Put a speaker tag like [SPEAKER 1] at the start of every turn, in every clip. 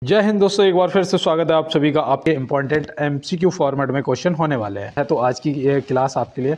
[SPEAKER 1] जय हिंद दोस्तों, एक बार फिर से स्वागत है आप सभी का। आपके इम्पोर्टेंट एमसीक्यू फॉर्मेट में क्वेश्चन होने वाले हैं, तो आज की ये क्लास आपके लिए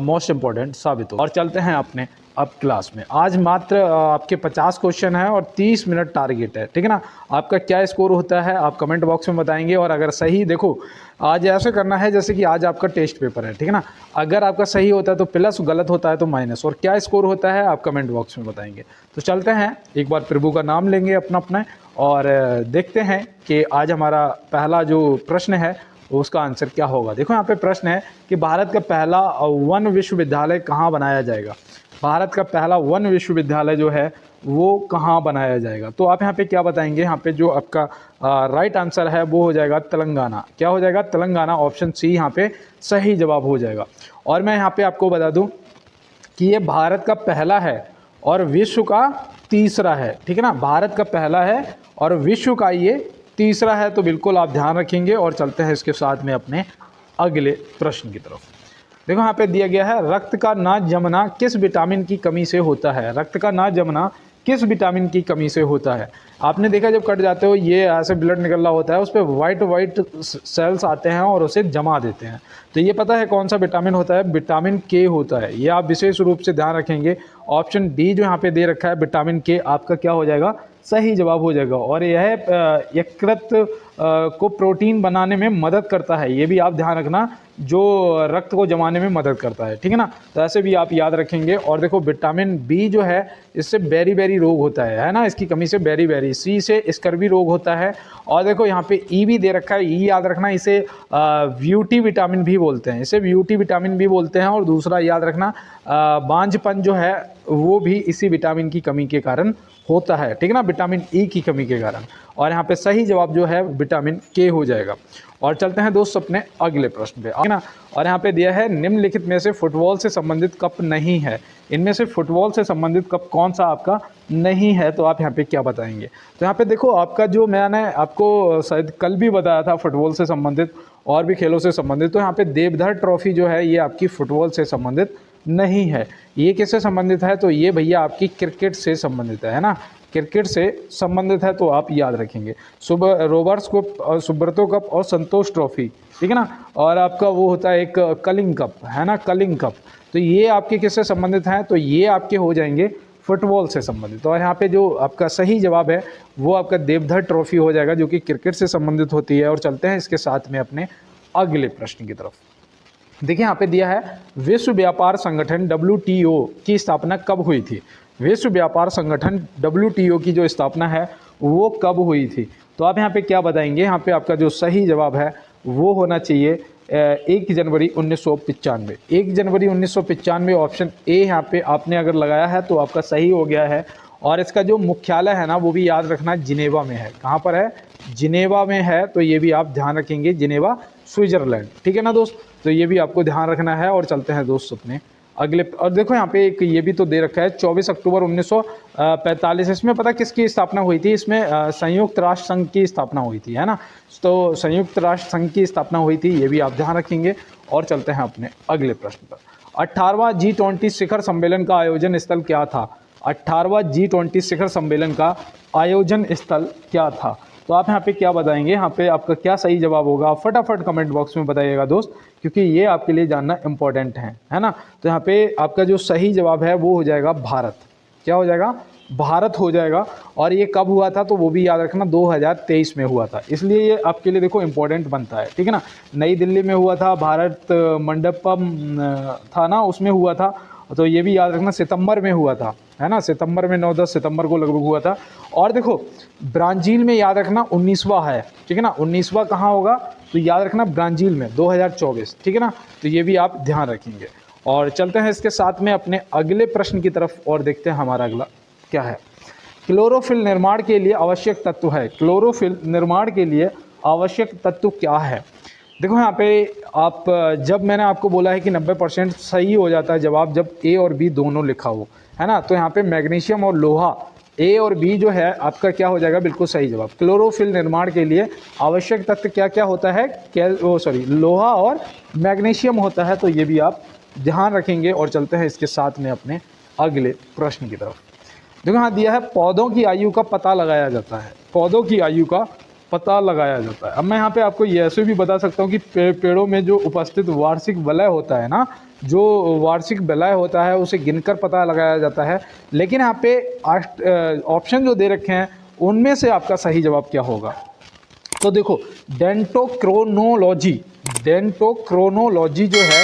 [SPEAKER 1] मोस्ट इम्पॉर्टेंट साबित हो। और चलते हैं अपने अब क्लास में। आज मात्र आपके 50 क्वेश्चन है और 30 मिनट टारगेट है, ठीक है ना। आपका क्या स्कोर होता है आप कमेंट बॉक्स में बताएंगे। और अगर सही, देखो आज ऐसे करना है जैसे कि आज आपका टेस्ट पेपर है, ठीक है ना। अगर आपका सही होता है तो प्लस, गलत होता है तो माइनस। और क्या स्कोर होता है आप कमेंट बॉक्स में बताएंगे। तो चलते हैं, एक बार प्रभु का नाम लेंगे अपना अपना और देखते हैं कि आज हमारा पहला जो प्रश्न है उसका आंसर क्या होगा। देखो यहाँ पे प्रश्न है कि भारत का पहला वन विश्वविद्यालय कहाँ बनाया जाएगा। भारत का पहला वन विश्वविद्यालय जो है वो कहाँ बनाया जाएगा। तो आप यहाँ पे क्या बताएंगे। यहाँ पे जो आपका राइट आंसर है वो हो जाएगा तेलंगाना। क्या हो जाएगा? तेलंगाना। ऑप्शन सी यहाँ पे सही जवाब हो जाएगा। और मैं यहाँ पे आपको बता दूँ कि ये भारत का पहला है और विश्व का तीसरा है, ठीक है ना। भारत का पहला है और विश्व का ये तीसरा है, तो बिल्कुल आप ध्यान रखेंगे। और चलते हैं इसके साथ में अपने अगले प्रश्न की तरफ। देखो यहाँ पे दिया गया है, रक्त का ना जमना किस विटामिन की कमी से होता है। रक्त का ना जमना किस विटामिन की कमी से होता है। आपने देखा जब कट जाते हो ये ऐसे ब्लड निकल रहा होता है, उस पर वाइट सेल्स आते हैं और उसे जमा देते हैं। तो ये पता है कौन सा विटामिन होता है? विटामिन के होता है। ये आप विशेष रूप से ध्यान रखेंगे। ऑप्शन डी जो यहाँ पे दे रखा है विटामिन के, आपका क्या हो जाएगा? सही जवाब हो जाएगा। और यह यकृत को प्रोटीन बनाने में मदद करता है। ये भी आप ध्यान रखना, जो रक्त को जमाने में मदद करता है, ठीक है ना। तो ऐसे भी आप याद रखेंगे। और देखो विटामिन बी जो है इससे बेरी रोग होता है ना, इसकी कमी से बेरी। सी से स्कर्वी रोग होता है। और देखो यहाँ पे ई भी दे रखा है, ई याद रखना, इसे व्यूटी विटामिन भी बोलते हैं, इसे व्यूटी विटामिन भी बोलते हैं। और दूसरा याद रखना बांझपन जो है वो भी इसी विटामिन की कमी के कारण होता है, ठीक है ना, विटामिन ई की कमी के कारण। और यहाँ पे सही जवाब जो है विटामिन के हो जाएगा। और चलते हैं दोस्त अपने अगले प्रश्न पे, है ना। और यहाँ पे दिया है, निम्नलिखित में से फुटबॉल से संबंधित कप नहीं है। इनमें से फुटबॉल से संबंधित कप कौन सा आपका नहीं है। तो आप यहाँ पे क्या बताएंगे। तो यहाँ पे देखो आपका जो मैंने आपको शायद कल भी बताया था फुटबॉल से संबंधित और भी खेलों से संबंधित, तो यहाँ पे देवधर ट्रॉफी जो है ये आपकी फुटबॉल से संबंधित नहीं है। ये किससे संबंधित है? तो ये भैया आपकी क्रिकेट से संबंधित है ना, क्रिकेट से संबंधित है। तो आप याद रखेंगे रॉबर्ट्स कप, सुब्रतो कप और संतोष ट्रॉफी, ठीक है ना। और आपका वो होता है एक कलिंग कप, है ना, कलिंग कप। तो ये आपके किससे संबंधित हैं? तो ये आपके हो जाएंगे फुटबॉल से संबंधित। और यहाँ पे जो आपका सही जवाब है वो आपका देवधर ट्रॉफी हो जाएगा, जो कि क्रिकेट से संबंधित होती है। और चलते हैं इसके साथ में अपने अगले प्रश्न की तरफ। देखिए यहाँ पे दिया है, विश्व व्यापार संगठन WTO की स्थापना कब हुई थी। विश्व व्यापार संगठन WTO की जो स्थापना है वो कब हुई थी। तो आप यहाँ पे क्या बताएंगे। यहाँ पे आपका जो सही जवाब है वो होना चाहिए 1 जनवरी 1995। 1 जनवरी 1995 ऑप्शन ए यहाँ पे आपने अगर लगाया है तो आपका सही हो गया है। और इसका जो मुख्यालय है ना वो भी याद रखना जिनेवा में है। कहाँ पर है? जिनेवा में है। तो ये भी आप ध्यान रखेंगे, जिनेवा स्विट्जरलैंड, ठीक है ना दोस्त। तो ये भी आपको ध्यान रखना है। और चलते हैं दोस्त अपने अगले। और देखो यहाँ पे एक ये भी तो दे रखा है 24 अक्टूबर 1945। इसमें पता किसकी स्थापना हुई थी? इसमें संयुक्त राष्ट्र संघ की स्थापना हुई थी, है ना। तो संयुक्त राष्ट्र संघ की स्थापना हुई थी, ये भी आप ध्यान रखेंगे। और चलते हैं अपने अगले प्रश्न पर। 18वां G20 शिखर सम्मेलन का आयोजन स्थल क्या था। 18वां G20 शिखर सम्मेलन का आयोजन स्थल क्या था। तो आप यहाँ पे क्या बताएंगे। यहाँ पे आपका क्या सही जवाब होगा आप फटाफट कमेंट बॉक्स में बताइएगा दोस्त, क्योंकि ये आपके लिए जानना इंपॉर्टेंट है ना। तो यहाँ पे आपका जो सही जवाब है वो हो जाएगा भारत। क्या हो जाएगा? भारत हो जाएगा। और ये कब हुआ था तो वो भी याद रखना 2023 में हुआ था, इसलिए ये आपके लिए देखो इंपॉर्टेंट बनता है, ठीक है ना। नई दिल्ली में हुआ था, भारत मंडपम था ना, उसमें हुआ था। तो ये भी याद रखना सितंबर में हुआ था, है ना, सितंबर में 9-10 सितंबर को लगभग हुआ था। और देखो ब्राज़ील में याद रखना 19वां है, ठीक है ना। 19वां कहाँ होगा? तो याद रखना ब्राज़ील में 2024, ठीक है ना। तो ये भी आप ध्यान रखेंगे। और चलते हैं इसके साथ में अपने अगले प्रश्न की तरफ और देखते हैं हमारा अगला क्या है। क्लोरोफिल निर्माण के लिए आवश्यक तत्व है। क्लोरोफिल निर्माण के लिए आवश्यक तत्व क्या है? देखो यहाँ पे आप, जब मैंने आपको बोला है कि 90% सही हो जाता है जवाब जब ए और बी दोनों लिखा हो, है ना। तो यहाँ पे मैग्नीशियम और लोहा, ए और बी जो है आपका क्या हो जाएगा? बिल्कुल सही जवाब। क्लोरोफिल निर्माण के लिए आवश्यक तत्व क्या क्या होता है? लोहा और मैग्नीशियम होता है। तो ये भी आप ध्यान रखेंगे। और चलते हैं इसके साथ में अपने अगले प्रश्न की तरफ। देखो यहाँ दिया है, पौधों की आयु का पता लगाया जाता है। पौधों की आयु का पता लगाया जाता है। अब मैं यहाँ पे आपको ये ऐसे भी बता सकता हूँ कि पेड़ों में जो उपस्थित वार्षिक वलय होता है ना, जो वार्षिक वलय होता है उसे गिनकर पता लगाया जाता है। लेकिन यहाँ पे ऑप्शन जो दे रखे हैं उनमें से आपका सही जवाब क्या होगा? तो देखो, डेंटोक्रोनोलॉजी जो है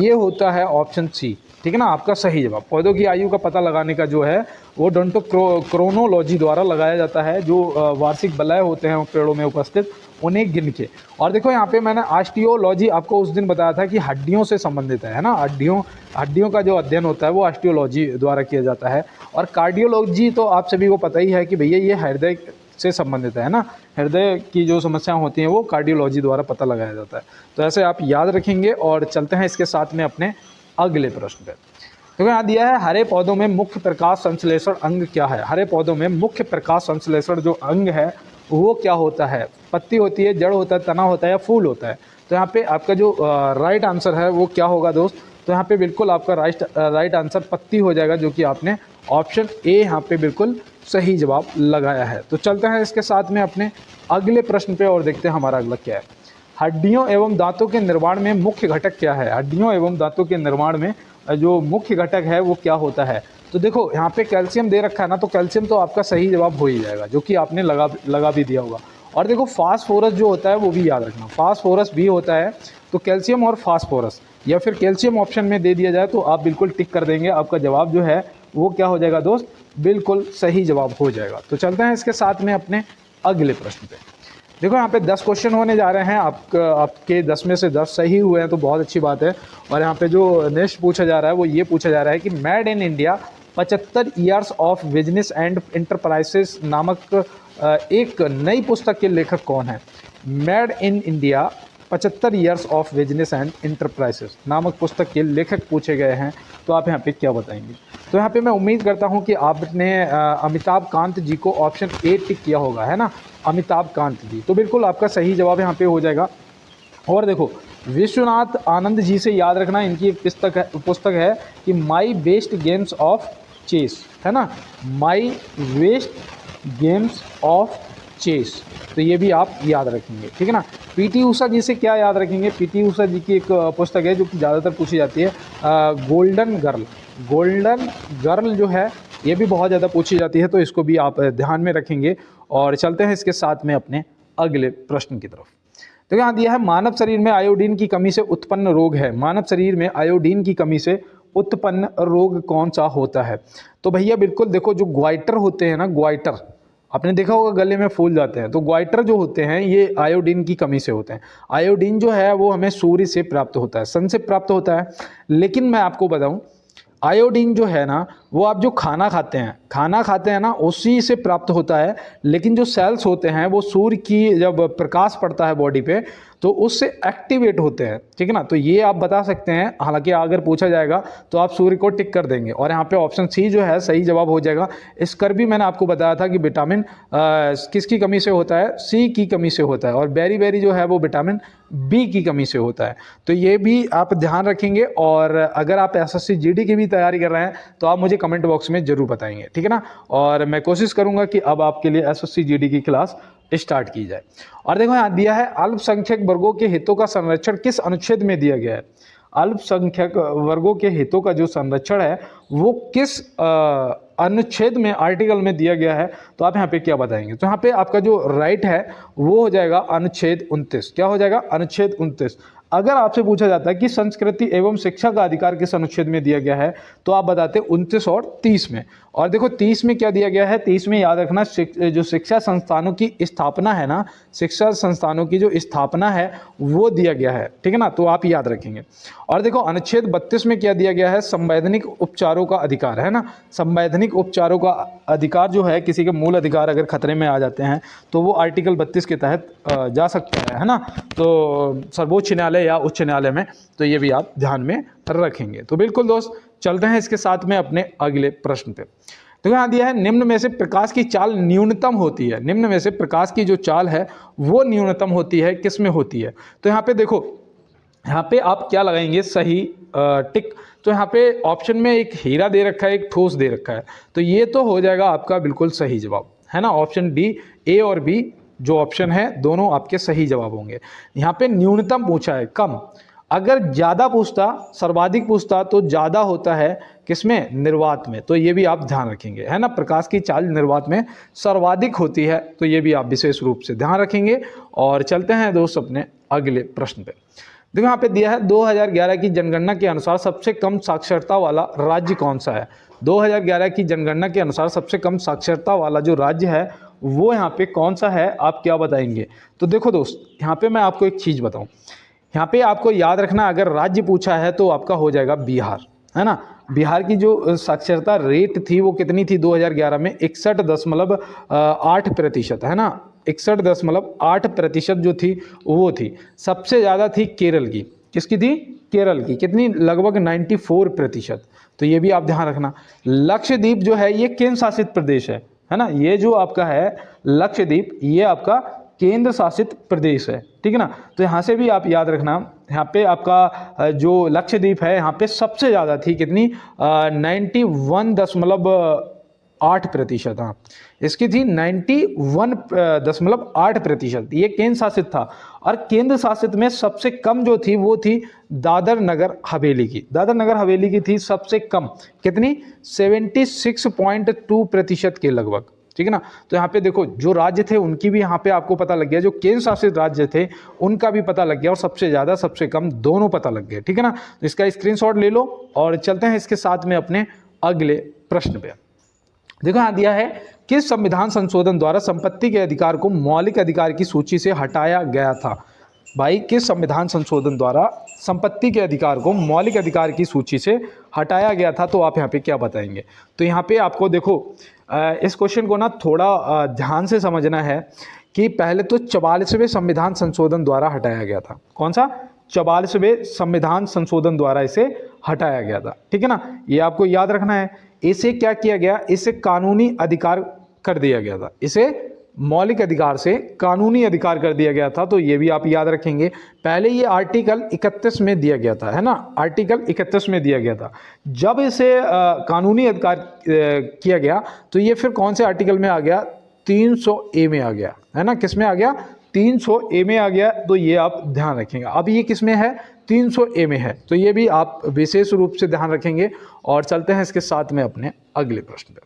[SPEAKER 1] ये होता है ऑप्शन सी, ठीक है ना, आपका सही जवाब। पौधों की आयु का पता लगाने का जो है वो डेंटोक्रोनोलॉजी द्वारा लगाया जाता है, जो वार्षिक वलय होते हैं पेड़ों में उपस्थित उन्हें गिन के। और देखो यहाँ पे मैंने ऑस्टियोलॉजी आपको उस दिन बताया था कि हड्डियों से संबंधित है ना, हड्डियों का जो अध्ययन होता है वो ऑस्टियोलॉजी द्वारा किया जाता है। और कार्डियोलॉजी तो आप सभी को पता ही है कि भैया ये हृदय से संबंधित है ना, हृदय की जो समस्याएं होती हैं वो कार्डियोलॉजी द्वारा पता लगाया जाता है। तो ऐसे आप याद रखेंगे। और चलते हैं इसके साथ में अपने अगले प्रश्न पे। तो यहाँ दिया है, हरे पौधों में मुख्य प्रकाश संश्लेषण अंग क्या है? हरे पौधों में मुख्य प्रकाश संश्लेषण जो अंग है वो क्या होता है? पत्ती होती है, जड़ होता है, तना होता है या फूल होता है? तो यहाँ पे आपका जो राइट आंसर है वो क्या होगा दोस्त? तो यहाँ पे बिल्कुल आपका राइट आंसर पत्ती हो जाएगा, जो कि आपने ऑप्शन ए यहाँ पे बिल्कुल सही जवाब लगाया है। तो चलते हैं इसके साथ में अपने अगले प्रश्न पे और देखते हैं हमारा अगला क्या है। हड्डियों एवं दांतों के निर्माण में मुख्य घटक क्या है? हड्डियों एवं दांतों के निर्माण में जो मुख्य घटक है वो क्या होता है? तो देखो यहाँ पे कैल्शियम दे रखा है ना, तो कैल्शियम तो आपका सही जवाब हो ही जाएगा, जो कि आपने लगा भी दिया होगा। और देखो फास्फोरस जो होता है वो भी याद रखना, फास्फोरस भी होता है। तो कैल्शियम और फास्फोरस या फिर कैल्शियम ऑप्शन में दे दिया जाए तो आप बिल्कुल टिक कर देंगे, आपका जवाब जो है वो क्या हो जाएगा दोस्त? बिल्कुल सही जवाब हो जाएगा। तो चलते हैं इसके साथ में अपने अगले प्रश्न पे। देखो यहाँ पे 10 क्वेश्चन होने जा रहे हैं, आपके 10 में से 10 सही हुए हैं तो बहुत अच्छी बात है। और यहाँ पे जो नेक्स्ट पूछा जा रहा है वो ये पूछा जा रहा है कि made in India 75 years of business and enterprises नामक एक नई पुस्तक के लेखक कौन है? Made in India 75 years of business and enterprises नामक पुस्तक के लेखक पूछे गए हैं, तो आप यहाँ पे क्या बताएंगे? तो यहाँ पे मैं उम्मीद करता हूँ कि आपने अमिताभ कांत जी को ऑप्शन ए टिक किया होगा, है ना, अमिताभ कांत जी। तो बिल्कुल आपका सही जवाब यहाँ पे हो जाएगा। और देखो, विश्वनाथ आनंद जी से याद रखना, इनकी एक पुस्तक है कि my best games of chess, है ना, my best games of chess. तो ये भी आप याद रखेंगे, ठीक है ना। पीटी उषा जी से क्या याद रखेंगे? पीटी उषा जी की एक पुस्तक है जो कि ज़्यादातर पूछी जाती है, गोल्डन गर्ल जो है ये भी बहुत ज़्यादा पूछी जाती है, तो इसको भी आप ध्यान में रखेंगे। और चलते हैं इसके साथ में अपने अगले प्रश्न की तरफ। तो यहाँ दिया है, मानव शरीर में आयोडीन की कमी से उत्पन्न रोग है। मानव शरीर में आयोडीन की कमी से उत्पन्न रोग कौन सा होता है? तो भैया बिल्कुल देखो, जो ग्वाइटर होते हैं ना, ग्वाइटर आपने देखा होगा गले में फूल जाते हैं, तो ग्वाइटर जो होते हैं ये आयोडीन की कमी से होते हैं। आयोडीन जो है वो हमें सूर्य से प्राप्त होता है, सन से प्राप्त होता है। लेकिन मैं आपको बताऊं, आयोडीन जो है ना वो आप जो खाना खाते हैं ना उसी से प्राप्त होता है। लेकिन जो सेल्स होते हैं वो सूर्य की जब प्रकाश पड़ता है बॉडी पे तो उससे एक्टिवेट होते हैं, ठीक है ना। तो ये आप बता सकते हैं, हालांकि अगर पूछा जाएगा तो आप सूर्य को टिक कर देंगे। और यहाँ पे ऑप्शन सी जो है सही जवाब हो जाएगा। इसकर भी मैंने आपको बताया था कि विटामिन किसकी कमी से होता है? सी की कमी से होता है। और बेरी जो है वो विटामिन बी की कमी से होता है। तो ये भी आप ध्यान रखेंगे। और अगर आप एसएससी जीडी की भी तैयारी कर रहे हैं तो आप मुझे कमेंट बॉक्स में जरूर बताएंगे, ठीक है ना। और मैं कोशिश करूंगा कि अब आपके लिए एसएससी जीडी की क्लास स्टार्ट की जाए। और देखो यहाँ दिया है, अल्पसंख्यक वर्गों के हितों का संरक्षण किस अनुच्छेद में दिया गया है? अल्पसंख्यक वर्गों के हितों का जो संरक्षण है वो किस अनुच्छेद में, आर्टिकल में दिया गया है? तो आप यहाँ पे क्या बताएंगे? तो यहाँ पे आपका जो राइट है वो हो जाएगा अनुच्छेद 29। क्या हो जाएगा? अनुच्छेद 29। अगर आपसे पूछा जाता है कि संस्कृति एवं शिक्षा का अधिकार किस अनुच्छेद में दिया गया है तो आप बताते 29 और 30 में। और देखो 30 में क्या दिया गया है? 30 में याद रखना, जो शिक्षा संस्थानों की स्थापना है ना, शिक्षा संस्थानों की जो स्थापना है वो दिया गया है, ठीक है ना। तो आप याद रखेंगे। और देखो अनुच्छेद 32 में क्या दिया गया है? संवैधानिक उपचारों का अधिकार, है ना। संवैधानिक उपचारों का अधिकार जो है, किसी के मूल अधिकार अगर खतरे में आ जाते हैं तो वो आर्टिकल 32 के तहत जा सकता है ना। तो सर्वोच्च न्यायालय या उच्च न्यायालय में, तो ये भी आप ध्यान में रखेंगे। तो बिल्कुल दोस्त, चलते हैं इसके साथ में अपने अगले प्रश्न पे। तो यहाँ दिया है, निम्न में से प्रकाश की चाल न्यूनतम होती है। निम्न में से प्रकाश की जो चाल है वो न्यूनतम होती है, किस में होती है? तो यहाँ पे देखो, यहाँ पे आप क्या लगाएंगे? सही टिक। तो यहाँ पे ऑप्शन में एक हीरा दे रखा है, एक ठोस दे रखा है, तो ये तो हो जाएगा आपका बिल्कुल सही जवाब, है ना। ऑप्शन डी, ए और बी जो ऑप्शन है दोनों आपके सही जवाब होंगे। यहाँ पे न्यूनतम पूछा है, कम। अगर ज़्यादा पूछता, सर्वाधिक पूछता तो ज़्यादा होता है किसमें, निर्वात में, तो ये भी आप ध्यान रखेंगे, है ना। प्रकाश की चाल निर्वात में सर्वाधिक होती है, तो ये भी आप विशेष रूप से ध्यान रखेंगे। और चलते हैं दोस्त अपने अगले प्रश्न पे। देखो यहाँ पे दिया है 2011 की जनगणना के अनुसार सबसे कम साक्षरता वाला राज्य कौन सा है। 2011 की जनगणना के अनुसार सबसे कम साक्षरता वाला जो राज्य है वो यहाँ पे कौन सा है, आप क्या बताएंगे। तो देखो दोस्त, यहाँ पे मैं आपको एक चीज़ बताऊँ, यहाँ पे आपको याद रखना, अगर राज्य पूछा है तो आपका हो जाएगा बिहार, है ना। बिहार की जो साक्षरता रेट थी वो कितनी थी 2011 में, 61.8%, है ना। 61.8% जो थी वो थी। सबसे ज़्यादा थी केरल की, किसकी थी, केरल की, कितनी, लगभग 94%। तो ये भी आप ध्यान रखना। लक्षद्वीप जो है ये केंद्र शासित प्रदेश है ना। ये जो आपका है लक्षद्वीप, ये आपका केंद्र शासित प्रदेश है, ठीक है ना। तो यहाँ से भी आप याद रखना, यहाँ पे आपका जो लक्षद्वीप है यहाँ पे सबसे ज़्यादा थी, कितनी, 91.8%। हाँ, इसकी थी 91.8%। ये केंद्र शासित था। और केंद्र शासित में सबसे कम जो थी वो थी दादर नगर हवेली की। दादर नगर हवेली की थी सबसे कम, कितनी, 76.2% के लगभग, ठीक है ना। तो यहाँ पे देखो जो राज्य थे उनकी भी यहाँ पे आपको पता लग गया, जो केंद्र शासित राज्य थे उनका भी पता लग गया, और सबसे ज़्यादा सबसे कम दोनों पता लग गए, ठीक है ना। तो इसका स्क्रीनशॉट ले लो और चलते हैं इसके साथ में अपने अगले प्रश्न पे। देखो यहाँ दिया है, किस संविधान संशोधन द्वारा संपत्ति के अधिकार को मौलिक अधिकार की सूची से हटाया गया था। भाई, किस संविधान संशोधन द्वारा संपत्ति के अधिकार को मौलिक अधिकार की सूची से हटाया गया था, तो आप यहाँ पे क्या बताएंगे। तो यहाँ पे आपको देखो इस क्वेश्चन को ना थोड़ा ध्यान से समझना है कि पहले तो 44वें संविधान संशोधन द्वारा हटाया गया था। कौन सा, 44वें संविधान संशोधन द्वारा इसे हटाया गया था, ठीक है ना। ये आपको याद रखना है। इसे क्या किया गया, इसे कानूनी अधिकार कर दिया गया था, इसे मौलिक अधिकार से कानूनी अधिकार कर दिया गया था। तो ये भी आप याद रखेंगे। पहले ये आर्टिकल 31 में दिया गया था, है ना, आर्टिकल 31 में दिया गया था। जब इसे कानूनी अधिकार किया गया तो ये फिर कौन से आर्टिकल में आ गया, 300A में आ गया, है ना। किस में आ गया, 300A में आ गया। तो ये आप ध्यान रखेंगे। अब ये किस में है, 300A में है। तो ये भी आप विशेष रूप से ध्यान रखेंगे। और चलते हैं इसके साथ में अपने अगले प्रश्न पे।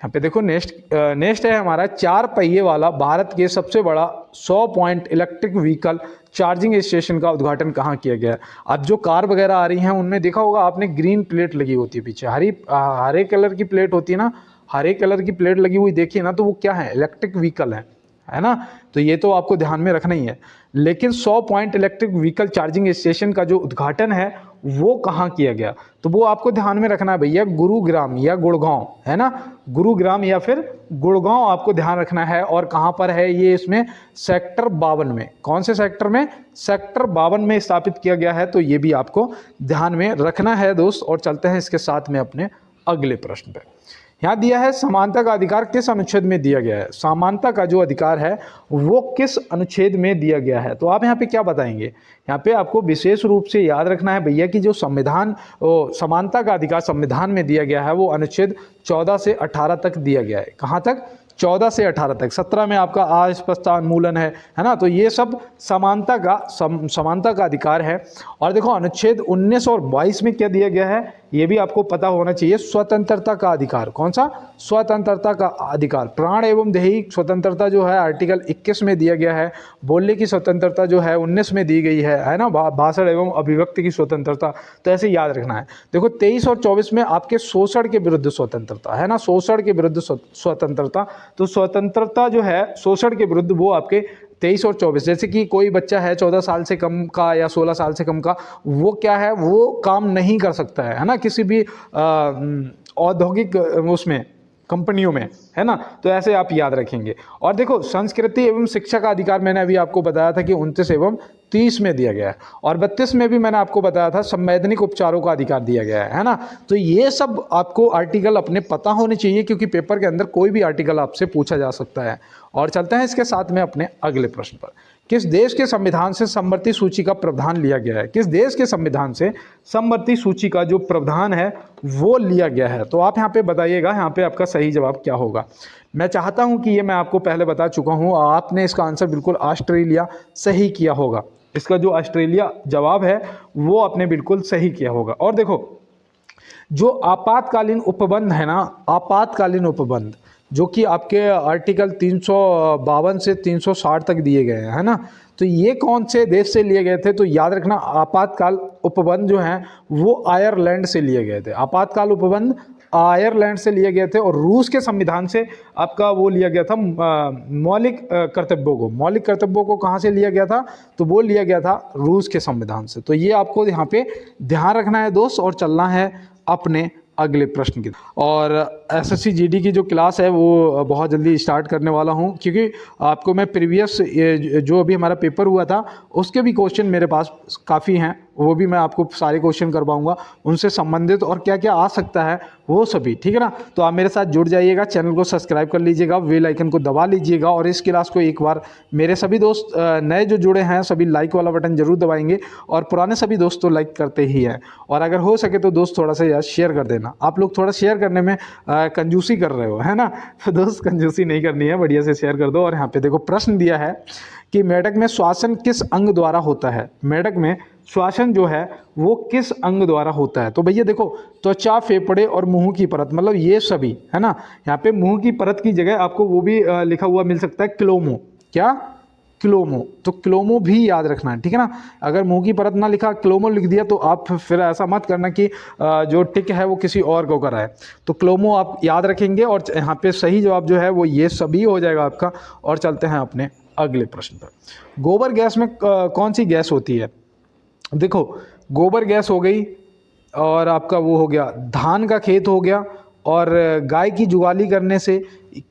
[SPEAKER 1] यहाँ पे देखो नेक्स्ट है हमारा, 4 पहिए वाला भारत के सबसे बड़ा 100 point electric vehicle charging station का उद्घाटन कहाँ किया गया है। अब जो कार वगैरह आ रही हैं उनमें देखा होगा आपने, ग्रीन प्लेट लगी होती है पीछे, हरे कलर की प्लेट होती है ना, हरे कलर की प्लेट लगी हुई देखिए ना, तो वो क्या है, इलेक्ट्रिक व्हीकल है ना। तो ये तो आपको ध्यान में रखना ही है। लेकिन 100 point electric vehicle charging station का जो उद्घाटन है वो कहाँ किया गया, तो वो आपको ध्यान में रखना है भैया, गुरुग्राम या गुड़गांव, है ना। गुरुग्राम या फिर गुड़गांव आपको ध्यान रखना है। और कहाँ पर है ये, इसमें सेक्टर 52 में। कौन से सेक्टर में, सेक्टर 52 में स्थापित किया गया है। तो ये भी आपको ध्यान में रखना है दोस्त। और चलते हैं इसके साथ में अपने अगले प्रश्न पे। यहाँ दिया है, समानता का अधिकार किस अनुच्छेद में दिया गया है। समानता का जो अधिकार है वो किस अनुच्छेद में दिया गया है। तो आप यहाँ पे क्या बताएंगे। यहाँ पे आपको विशेष रूप से याद रखना है भैया कि जो समानता का अधिकार संविधान में दिया गया है वो अनुच्छेद 14 से 18 तक दिया गया है। कहाँ तक, 14 से 18 तक। 17 में आपका अस्पष्टता उन्मूलन है ना। तो ये सब समानता का अधिकार है। और देखो अनुच्छेद 19 और 22 में क्या दिया गया है, ये भी आपको पता होना चाहिए, स्वतंत्रता का अधिकार। कौन सा, स्वतंत्रता का अधिकार। प्राण एवं दैहिक स्वतंत्रता जो है आर्टिकल 21 में दिया गया है। बोलने की स्वतंत्रता जो है 19 में दी गई है ना। भाषण एवं अभिव्यक्ति की स्वतंत्रता, तो ऐसे याद रखना है। देखो 23 और 24 में आपके शोषण के विरुद्ध स्वतंत्रता, है ना, शोषण के विरुद्ध स्वतंत्रता। तो स्वतंत्रता जो है शोषण के विरुद्ध वो आपके 23 और 24, जैसे कि कोई बच्चा है 14 साल से कम का या 16 साल से कम का, वो क्या है, वो काम नहीं कर सकता है ना, किसी भी औद्योगिक उसमें कंपनियों में, है ना। तो ऐसे आप याद रखेंगे। और देखो संस्कृति एवं शिक्षा का अधिकार मैंने अभी आपको बताया था कि 29 एवं 30 में दिया गया है। और 32 में भी मैंने आपको बताया था संवैधानिक उपचारों का अधिकार दिया गया है ना। तो ये सब आपको आर्टिकल अपने पता होने चाहिए, क्योंकि पेपर के अंदर कोई भी आर्टिकल आपसे पूछा जा सकता है। और चलते हैं इसके साथ में अपने अगले प्रश्न पर। किस देश के संविधान से समवर्ती सूची का प्रावधान लिया गया है? किस देश के संविधान से समवर्ती सूची का जो प्रावधान है वो लिया गया है? तो आप यहाँ पे बताइएगा, यहाँ पे आपका सही जवाब क्या होगा। मैं चाहता हूँ कि ये मैं आपको पहले बता चुका हूँ, आपने इसका आंसर बिल्कुल ऑस्ट्रेलिया सही किया होगा। इसका जो ऑस्ट्रेलिया जवाब है वो आपने बिल्कुल सही किया होगा। और देखो, जो आपातकालीन उपबंध है ना, आपातकालीन उपबंध जो कि आपके आर्टिकल 352 से 360 तक दिए गए हैं, है ना, तो ये कौन से देश से लिए गए थे? तो याद रखना, आपातकाल उपबंध जो हैं वो आयरलैंड से लिए गए थे। आपातकाल उपबंध आयरलैंड से लिए गए थे। और रूस के संविधान से आपका वो लिया गया था मौलिक कर्तव्यों को कहाँ से लिया गया था? तो वो लिया गया था रूस के संविधान से। तो ये आपको यहाँ पे ध्यान रखना है दोस्त, और चलना है अपने अगले प्रश्न की। और एसएससी जीडी की जो क्लास है वो बहुत जल्दी स्टार्ट करने वाला हूँ, क्योंकि आपको मैं प्रीवियस जो अभी हमारा पेपर हुआ था उसके भी क्वेश्चन मेरे पास काफ़ी हैं, वो भी मैं आपको सारे क्वेश्चन करवाऊंगा, उनसे संबंधित और क्या क्या आ सकता है वो सभी, ठीक है ना। तो आप मेरे साथ जुड़ जाइएगा, चैनल को सब्सक्राइब कर लीजिएगा, बेल आइकन को दबा लीजिएगा, और इस क्लास को एक बार मेरे सभी दोस्त नए जो जुड़े हैं सभी लाइक वाला बटन जरूर दबाएंगे, और पुराने सभी दोस्त तो लाइक करते ही हैं। और अगर हो सके तो दोस्त थोड़ा सा यार शेयर कर देना। आप लोग थोड़ा शेयर करने में कंजूसी कर रहे हो, है ना, तो दोस्त कंजूसी नहीं करनी है, बढ़िया से शेयर कर दो। और यहाँ पे देखो प्रश्न दिया है कि मेढक में श्वासन किस अंग द्वारा होता है? मेढक में श्वासन जो है वो किस अंग द्वारा होता है? तो भैया देखो, त्वचा, फेफड़े और मुंह की परत, मतलब ये सभी, है ना। यहाँ पे मुंह की परत की जगह आपको वो भी लिखा हुआ मिल सकता है क्लोमो। क्या? क्लोमो। तो क्लोमो भी याद रखना है, ठीक है ना। अगर मुंह की परत ना लिखा, क्लोमो लिख दिया, तो आप फिर ऐसा मत करना कि जो टिक है वो किसी और को करा है। तो क्लोमो आप याद रखेंगे, और यहाँ पे सही जवाब जो है वो ये सभी हो जाएगा आपका। और चलते हैं अपने अगले प्रश्न पर। गोबर गैस में कौन सी गैस होती है? देखो, गोबर गैस हो गई, और आपका वो हो गया धान का खेत हो गया, और गाय की जुगाली करने से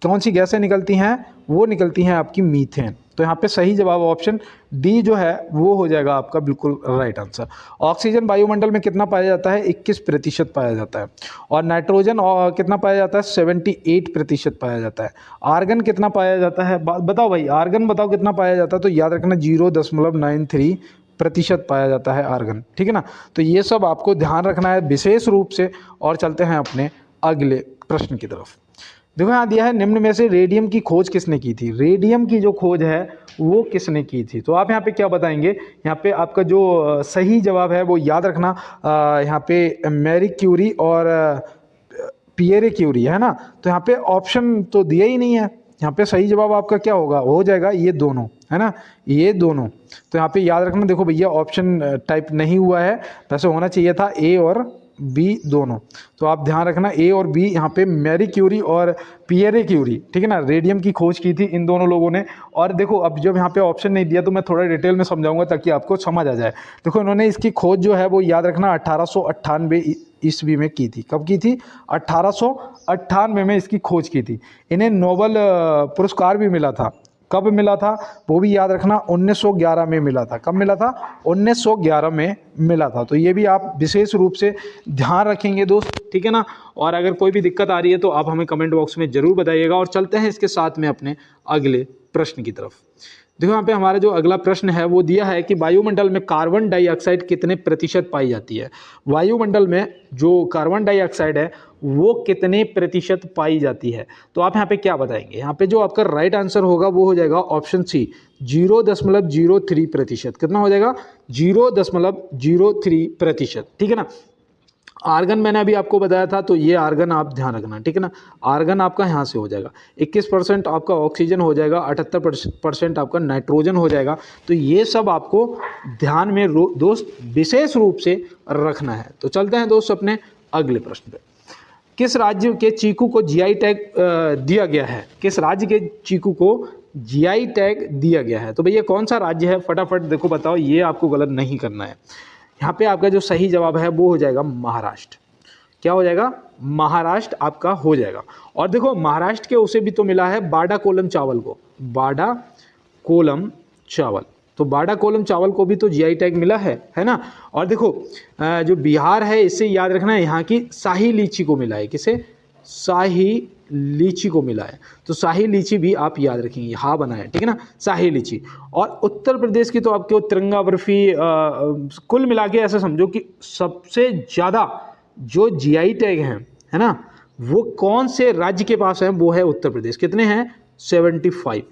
[SPEAKER 1] कौन सी गैसें निकलती हैं? वो निकलती हैं आपकी मीथेन। तो यहाँ पे सही जवाब ऑप्शन डी जो है वो हो जाएगा आपका बिल्कुल राइट आंसर। ऑक्सीजन वायुमंडल में कितना पाया जाता है? 21% पाया जाता है। और नाइट्रोजन कितना पाया जाता है? 78% पाया जाता है। आर्गन कितना पाया जाता है? बताओ भाई, आर्गन बताओ कितना पाया जाता है? तो याद रखना 0.93% पाया जाता है आर्गन, ठीक है ना। तो ये सब आपको ध्यान रखना है विशेष रूप से। और चलते हैं अपने अगले प्रश्न की तरफ। देखो यहाँ दिया है, निम्न में से रेडियम की खोज किसने की थी? रेडियम की जो खोज है वो किसने की थी? तो आप यहाँ पे क्या बताएंगे? यहाँ पे आपका जो सही जवाब है वो याद रखना, यहाँ पे मैरी क्यूरी और पियरे क्यूरी, है ना। तो यहाँ पे ऑप्शन तो दिया ही नहीं है, यहाँ पे सही जवाब आपका क्या होगा? हो जाएगा ये दोनों, है ना, ये दोनों। तो यहाँ पे याद रखना, देखो भैया ऑप्शन टाइप नहीं हुआ है, वैसे होना चाहिए था ए और बी दोनों। तो आप ध्यान रखना ए और बी, यहाँ पे मैरी क्यूरी और पियरे क्यूरी, ठीक है ना, रेडियम की खोज की थी इन दोनों लोगों ने। और देखो, अब जब यहाँ पे ऑप्शन नहीं दिया तो मैं थोड़ा डिटेल में समझाऊंगा ताकि आपको समझ आ जाए। देखो, इन्होंने इसकी खोज जो है वो याद रखना 1898 ईस्वी में की थी। कब की थी? 1898 में इसकी खोज की थी। इन्हें नोबेल पुरस्कार भी मिला था। कब मिला था? वो भी याद रखना 1911 में मिला था। कब मिला था? 1911 में मिला था। तो ये भी आप विशेष रूप से ध्यान रखेंगे दोस्त, ठीक है ना। और अगर कोई भी दिक्कत आ रही है तो आप हमें कमेंट बॉक्स में ज़रूर बताइएगा। और चलते हैं इसके साथ में अपने अगले प्रश्न की तरफ। देखो यहाँ पे हमारा जो अगला प्रश्न है वो दिया है कि वायुमंडल में कार्बन डाइऑक्साइड कितने प्रतिशत पाई जाती है? वायुमंडल में जो कार्बन डाइऑक्साइड है वो कितने प्रतिशत पाई जाती है? तो आप यहाँ पे क्या बताएंगे? यहाँ पे जो आपका राइट आंसर होगा वो हो जाएगा ऑप्शन सी, 0.03%। कितना हो जाएगा? 0.03%, ठीक है ना। आर्गन मैंने अभी आपको बताया था, तो ये आर्गन आप ध्यान रखना, ठीक है ना। आर्गन आपका यहाँ से हो जाएगा, 21% आपका ऑक्सीजन हो जाएगा, 78% आपका नाइट्रोजन हो जाएगा। तो ये सब आपको ध्यान में दोस्त विशेष रूप से रखना है। तो चलते हैं दोस्त अपने अगले प्रश्न पे। किस राज्य के चीकू को जीआई टैग दिया गया है? किस राज्य के चीकू को जीआई टैग दिया गया है? तो भैया कौन सा राज्य है? फटाफट देखो बताओ, ये आपको गलत नहीं करना है। यहाँ पे आपका जो सही जवाब है वो हो जाएगा महाराष्ट्र। क्या हो जाएगा? महाराष्ट्र आपका हो जाएगा। और देखो, महाराष्ट्र के उसे भी तो मिला है बाड़ा कोलम चावल को, बाड़ा कोलम चावल। तो बाड़ा कोलम चावल को भी तो जीआई टैग मिला है ना। और देखो, जो बिहार है इससे याद रखना है, यहाँ की शाही लीची को मिला है। किसे? शाही लीची को मिला है। तो शाही लीची भी आप याद रखेंगे, हा बना है, ठीक है ना, शाही लीची। और उत्तर प्रदेश की तो आपके तिरंगा बर्फी, कुल मिला के ऐसे समझो कि सबसे ज़्यादा जो जीआई टैग हैं, है ना, वो कौन से राज्य के पास है, वो है उत्तर प्रदेश। कितने हैं? 75,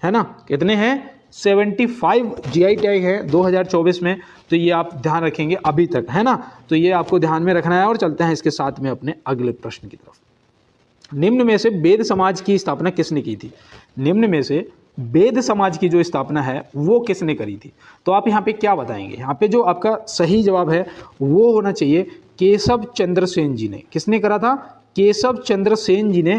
[SPEAKER 1] है ना, कितने हैं? 75 जीआई टैग है 2024 में। तो ये आप ध्यान रखेंगे अभी तक, है ना, तो ये आपको ध्यान में रखना है। और चलते हैं इसके साथ में अपने अगले प्रश्न की तरफ। निम्न में से वेद समाज की स्थापना किसने की थी? निम्न में से वेद समाज की जो स्थापना है वो किसने करी थी? तो आप यहाँ पे क्या बताएंगे? यहाँ पे जो आपका सही जवाब है वो होना चाहिए केशव चंद्र सेन जी ने। किसने करा था? केशव चंद्र सेन जी ने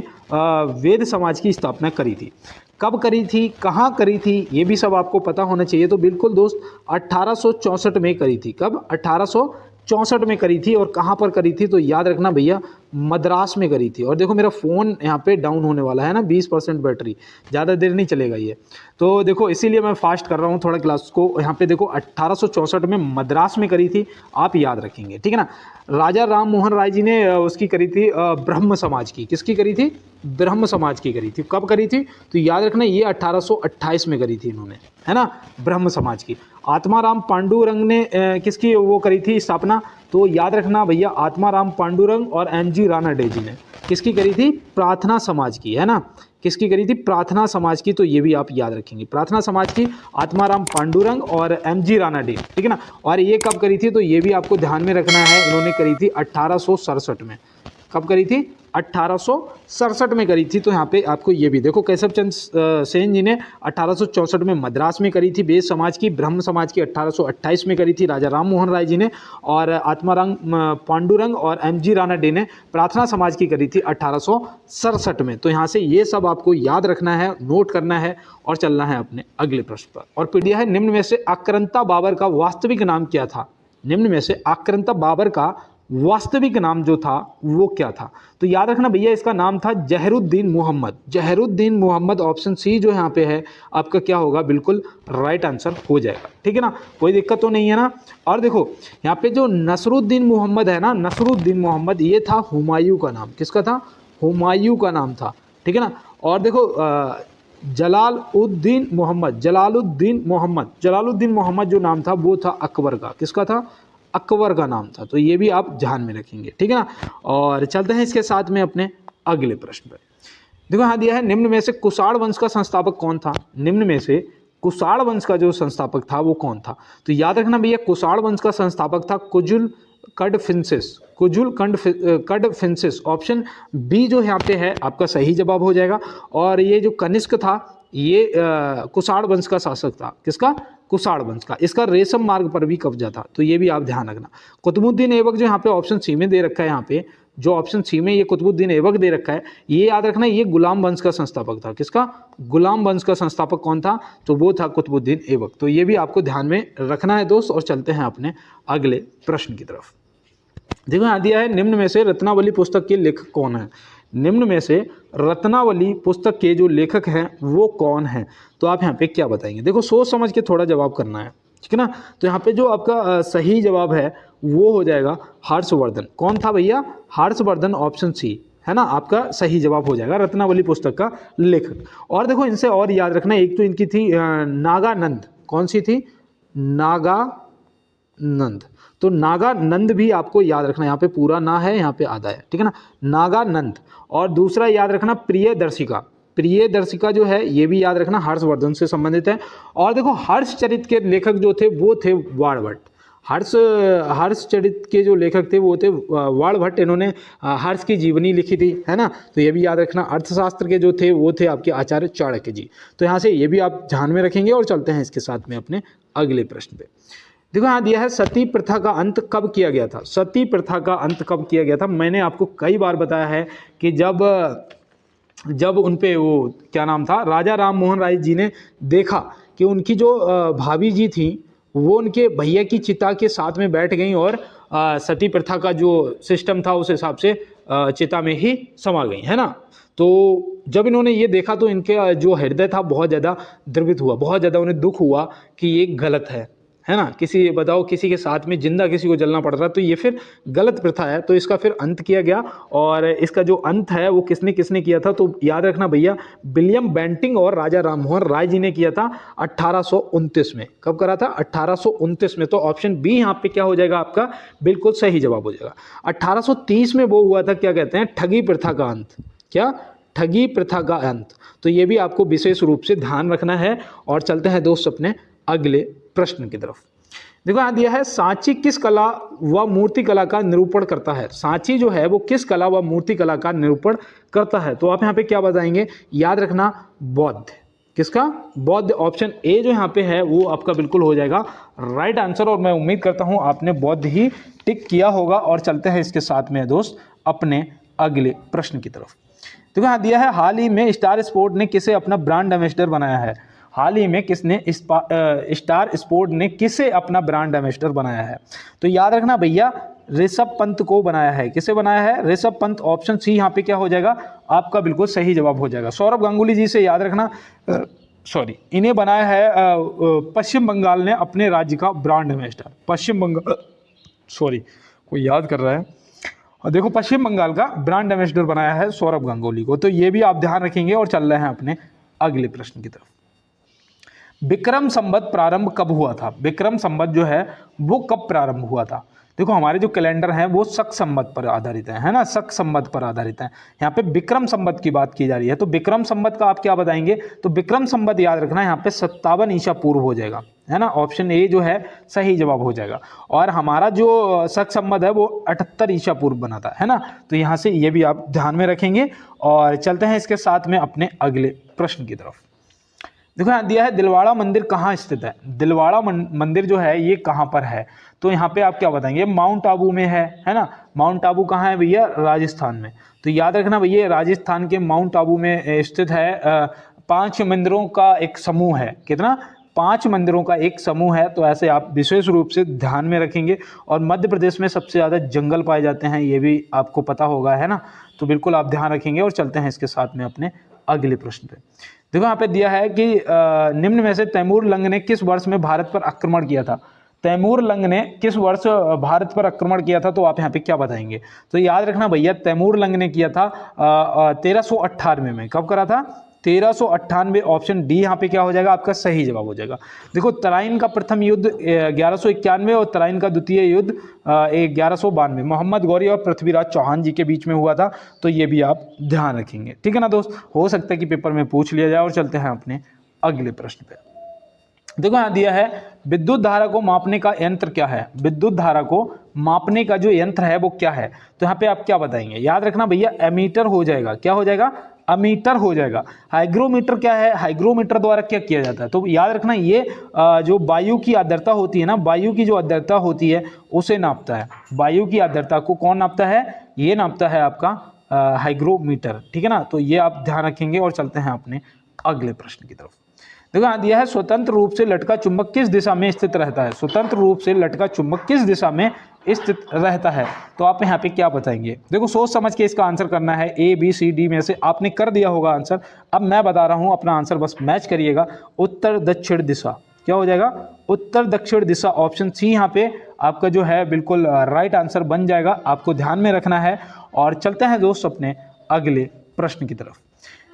[SPEAKER 1] वेद समाज की स्थापना करी थी। कब करी थी, कहाँ करी थी, ये भी सब आपको पता होना चाहिए। तो बिल्कुल दोस्त 1864 में करी थी। कब? 1864 में करी थी। और कहाँ पर करी थी? तो याद रखना भैया, मद्रास में करी थी। और देखो मेरा फ़ोन यहाँ पे डाउन होने वाला है ना, 20% बैटरी, ज़्यादा देर नहीं चलेगा ये। तो देखो इसीलिए मैं फास्ट कर रहा हूँ थोड़ा क्लास को। यहाँ पे देखो 1864 में मद्रास में करी थी, आप याद रखेंगे, ठीक है ना। राजा राम मोहन राय जी ने उसकी करी थी ब्रह्म समाज की। किसकी करी थी? ब्रह्म समाज की करी थी। कब करी थी? तो याद रखना ये 1828 में करी थी इन्होंने, है ना, ब्रह्म समाज की। आत्माराम पांडुरंग ने किसकी वो करी थी स्थापना? तो याद रखना भैया, आत्माराम पांडुरंग और एमजी रानाडे जी ने किसकी करी थी? प्रार्थना समाज की, है ना, किसकी करी थी? प्रार्थना समाज की। तो ये भी आप याद रखेंगे, प्रार्थना समाज की, आत्माराम पांडुरंग और एमजी रानाडे, ठीक है ना। और ये कब करी थी? तो ये भी आपको ध्यान में रखना है, इन्होंने करी थी 1867 में। कब करी थी? 1867 में करी थी। तो यहाँ पे आपको ये भी देखो, केशव चंद्र सेन जी ने 1864 में मद्रास में करी थी वेद समाज की। ब्रह्म समाज की 1828 में करी थी राजा राम मोहन राय जी ने। और आत्माराम पांडुरंग और एमजी रानाडे ने प्रार्थना समाज की करी थी 1867 में। तो यहाँ से ये सब आपको याद रखना है, नोट करना है और चलना है अपने अगले प्रश्न पर। और पीढ़िया है, निम्न में से आक्रांता बाबर का वास्तविक नाम क्या था? निम्न में से आक्रांता बाबर का वास्तविक नाम जो था वो क्या था? तो याद रखना भैया, इसका नाम था जहरुद्दीन मोहम्मद। जहरुद्दीन मोहम्मद, ऑप्शन सी जो यहाँ पे है आपका क्या होगा? बिल्कुल राइट आंसर हो जाएगा, ठीक है ना, कोई दिक्कत तो नहीं है ना। और देखो यहाँ पे जो नसरुद्दीन मोहम्मद है ना, नसरुद्दीन मोहम्मद, ये था हुमायूं का नाम। किसका था? हुमायूं का नाम था, ठीक है ना। और देखो जलालुद्दीन मोहम्मद, जलालुद्दीन मोहम्मद, जलालुद्दीन मोहम्मद जो नाम था वो था अकबर का। किसका था? अकबर का नाम था। तो ये भी आप ध्यान में रखेंगे, ठीक है ना। और चलते हैं इसके साथ में अपने अगले प्रश्न पर। देखो यहाँ दिया है, निम्न में से कुषाण वंश का संस्थापक कौन था? निम्न में से कुषाण वंश का जो संस्थापक था वो कौन था? तो याद रखना भैया, कुषाण वंश का संस्थापक था कुजुल कडफिंसिस। कुजुल कडफिंसिस, ऑप्शन बी जो यहाँ पे है आपका सही जवाब हो जाएगा। और ये जो कनिष्क था ये कुषाण वंश का शासक था। किसका? कुषाण वंश का। इसका रेशम मार्ग पर भी कब्जा था। तो ये भी आप ध्यान रखना। कुतुबुद्दीन ऐबक जो यहाँ पे ऑप्शन सी में दे रखा है, यहाँ पे जो ऑप्शन सी में ये कुतुबुद्दीन ऐबक दे रखा है, ये याद रखना, ये गुलाम वंश का संस्थापक था। किसका? गुलाम वंश का संस्थापक कौन था? तो वो था कुतुबुद्दीन ऐबक। तो ये भी आपको ध्यान में रखना है दोस्त। और चलते हैं अपने अगले प्रश्न की तरफ। देखो यहाँ दिया है, निम्न में से रत्नावली पुस्तक के लेखक कौन है? निम्न में से रत्नावली पुस्तक के जो लेखक हैं वो कौन है? तो आप यहाँ पे क्या बताएंगे? देखो सोच समझ के थोड़ा जवाब करना है, ठीक है ना। तो यहाँ पे जो आपका सही जवाब है वो हो जाएगा हर्षवर्धन। कौन था भैया? हर्षवर्धन, ऑप्शन सी, है ना, आपका सही जवाब हो जाएगा, रत्नावली पुस्तक का लेखक। और देखो इनसे और याद रखना, एक तो इनकी थी नागानंद। कौन सी थी? नागानंद। तो नागानंद भी आपको याद रखना, यहाँ पे पूरा ना है, यहाँ पे आधा है, ठीक है ना, नागानंद। और दूसरा याद रखना प्रियदर्शिका। प्रियदर्शिका जो है ये भी याद रखना, हर्षवर्धन से संबंधित है। और देखो हर्षचरित के लेखक जो थे वो थे वाणभट्ट। हर्षचरित के जो लेखक थे वो थे वाणभट्ट। इन्होंने हर्ष की जीवनी लिखी थी, है ना। तो ये भी याद रखना। अर्थशास्त्र के जो थे वो थे आपके आचार्य चाणक्य जी। तो यहाँ से ये भी आप ध्यान में रखेंगे। और चलते हैं इसके साथ में अपने अगले प्रश्न पे। देखो यहाँ दिया है, सती प्रथा का अंत कब किया गया था? सती प्रथा का अंत कब किया गया था? मैंने आपको कई बार बताया है कि जब उन पे वो क्या नाम था, राजा राम मोहन राय जी ने देखा कि उनकी जो भाभी जी थी वो उनके भैया की चिता के साथ में बैठ गई और सती प्रथा का जो सिस्टम था उस हिसाब से चिता में ही समा गई, है ना। तो जब इन्होंने ये देखा तो इनके जो हृदय था बहुत ज़्यादा द्रवित हुआ, बहुत ज़्यादा उन्हें दुख हुआ कि ये गलत है है ना, किसी बताओ किसी के साथ में जिंदा किसी को जलना पड़ रहा है, तो ये फिर गलत प्रथा है, तो इसका फिर अंत किया गया। और इसका जो अंत है वो किसने किसने किया था, तो याद रखना भैया, विलियम बेंटिंग और राजा राममोहन राय जी ने किया था 1829 में। कब करा था? 1829 में। तो ऑप्शन बी यहाँ पे क्या हो जाएगा आपका, बिल्कुल सही जवाब हो जाएगा। 1830 में वो हुआ था, क्या कहते हैं, ठगी प्रथा का अंत। क्या? ठगी प्रथा का अंत। तो ये भी आपको विशेष रूप से ध्यान रखना है। और चलते हैं दोस्त अपने अगले प्रश्न की तरफ। देखो यहाँ दिया है, सांची किस कला व मूर्ति कला का निरूपण करता है? सांची जो है वो किस कला व मूर्ति कला का निरूपण करता है? तो आप यहाँ पे क्या बताएंगे? याद रखना, बौद्ध। किसका? बौद्ध। ऑप्शन ए जो यहाँ पे है वो आपका बिल्कुल हो जाएगा राइट आंसर। और मैं उम्मीद करता हूँ आपने बौद्ध ही टिक किया होगा। और चलते हैं इसके साथ में दोस्त अपने अगले प्रश्न की तरफ। देखो यहाँ दिया है, हाल ही में स्टार स्पोर्ट ने किसे अपना ब्रांड एम्बेसडर बनाया है? हाल ही में किसने स्टार स्पोर्ट ने किसे अपना ब्रांड एम्बेसडर बनाया है? तो याद रखना भैया, ऋषभ पंत को बनाया है। किसे बनाया है? ऋषभ पंत। ऑप्शन सी यहाँ पे क्या हो जाएगा आपका, बिल्कुल सही जवाब हो जाएगा। सौरभ गांगुली जी से याद रखना, इन्हें बनाया है पश्चिम बंगाल ने अपने राज्य का ब्रांड एम्बेसडर। पश्चिम बंगाल, कोई याद कर रहा है, और देखो पश्चिम बंगाल का ब्रांड एम्बेसडर बनाया है सौरभ गांगुली को। तो ये भी आप ध्यान रखेंगे। और चल रहे हैं अपने अगले प्रश्न की तरफ। विक्रम संवत प्रारंभ कब हुआ था? विक्रम संवत जो है वो कब प्रारंभ हुआ था? देखो हमारे जो कैलेंडर हैं वो शक संवत पर आधारित है ना, शक संवत पर आधारित है। यहाँ पे विक्रम संवत की बात की जा रही है, तो विक्रम संवत का आप क्या बताएंगे? तो विक्रम संवत याद रखना यहाँ पे 57 ईसा पूर्व हो जाएगा, है ना। ऑप्शन ए जो है सही जवाब हो जाएगा। और हमारा जो शक संवत है वो 78 ईसा पूर्व बना था, है ना। तो यहाँ से ये भी आप ध्यान में रखेंगे। और चलते हैं इसके साथ में अपने अगले प्रश्न की तरफ। देखो यहाँ दिया है, दिलवाड़ा मंदिर कहाँ स्थित है? दिलवाड़ा मंदिर जो है ये कहाँ पर है? तो यहाँ पे आप क्या बताएंगे? माउंट आबू में है ना। माउंट आबू कहाँ है भैया? राजस्थान में। तो याद रखना भैया, राजस्थान के माउंट आबू में स्थित है। 5 मंदिरों का एक समूह है। कितना? 5 मंदिरों का एक समूह है। तो ऐसे आप विशेष रूप से ध्यान में रखेंगे। और मध्य प्रदेश में सबसे ज़्यादा जंगल पाए जाते हैं, ये भी आपको पता होगा, है ना। तो बिल्कुल आप ध्यान रखेंगे। और चलते हैं इसके साथ में अपने अगले प्रश्न पे। देखो यहाँ पे दिया है कि निम्न में से तैमूर लंग ने किस वर्ष में भारत पर आक्रमण किया था? तैमूर लंग ने किस वर्ष भारत पर आक्रमण किया था? तो आप यहाँ पे क्या बताएंगे? तो याद रखना भैया, तैमूर लंग ने किया था 1398 में। कब करा था? 1398। ऑप्शन डी यहाँ पे क्या हो जाएगा आपका, सही जवाब हो जाएगा। देखो तराइन का प्रथम युद्ध 1191 और तराइन का द्वितीय युद्ध 1192 मोहम्मद गौरी और पृथ्वीराज चौहान जी के बीच में हुआ था। तो ये भी आप ध्यान रखेंगे, ठीक है ना दोस्त। हो सकता है कि पेपर में पूछ लिया जाए। और चलते हैं अपने अगले प्रश्न पे। देखो यहाँ दिया है, विद्युत धारा को मापने का यंत्र क्या है? विद्युत धारा को मापने का जो यंत्र है वो क्या है? तो यहाँ पे आप क्या बताएंगे? याद रखना भैया, एमीटर हो जाएगा। क्या हो जाएगा? अमीटर हो जाएगा। हाइग्रोमीटर क्या है? हाइग्रोमीटर द्वारा क्या किया जाता है? तो याद रखना, ये जो वायु की आर्द्रता होती है ना, वायु की जो आर्द्रता होती है उसे नापता है। वायु की आर्द्रता को कौन नापता है? ये नापता है आपका हाइग्रोमीटर, ठीक है ना। तो ये आप ध्यान रखेंगे। और चलते हैं अपने अगले प्रश्न की तरफ। देखो यहाँ दिया है, स्वतंत्र रूप से लटका चुंबक किस दिशा में स्थित रहता है? स्वतंत्र रूप से लटका चुंबक किस दिशा में स्थित रहता है? तो आप यहाँ पे क्या बताएंगे? देखो सोच समझ के इसका आंसर करना है। ए बी सी डी में से आपने कर दिया होगा आंसर। अब मैं बता रहा हूँ, अपना आंसर बस मैच करिएगा। उत्तर दक्षिण दिशा। क्या हो जाएगा? उत्तर दक्षिण दिशा। ऑप्शन सी यहाँ पे आपका जो है बिल्कुल राइट आंसर बन जाएगा। आपको ध्यान में रखना है। और चलते हैं दोस्त अपने अगले प्रश्न की तरफ।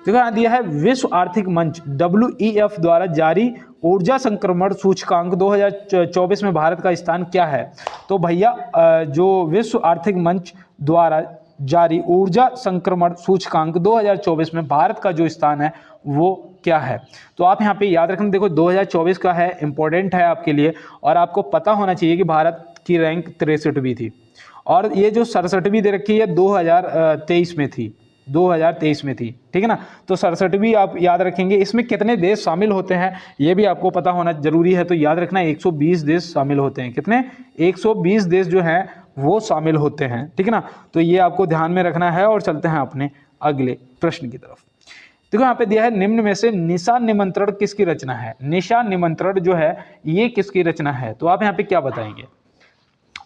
[SPEAKER 1] देखो यहाँ दिया है, विश्व आर्थिक मंच WEF द्वारा जारी ऊर्जा संक्रमण सूचकांक 2024 में भारत का स्थान क्या है? तो भैया जो विश्व आर्थिक मंच द्वारा जारी ऊर्जा संक्रमण सूचकांक 2024 में भारत का जो स्थान है वो क्या है? तो आप यहाँ पे याद रखना, देखो 2024 का है, इंपॉर्टेंट है आपके लिए। और आपको पता होना चाहिए कि भारत की रैंक 63वीं थी। और ये जो 67वीं दे रखी है 2023 में थी, 2023 में थी, ठीक है ना। तो 67वीं आप याद रखेंगे। इसमें कितने देश शामिल होते हैं ये भी आपको पता होना जरूरी है। तो याद रखना 120 देश शामिल होते हैं। कितने? 120 देश जो हैं वो शामिल होते हैं, ठीक है ना। तो ये आपको ध्यान में रखना है। और चलते हैं अपने अगले प्रश्न की तरफ। देखो यहाँ पे दिया है, निम्न में से निशान निमंत्रण किसकी रचना है? निशान निमंत्रण जो है ये किसकी रचना है? तो आप यहाँ पे क्या बताएंगे?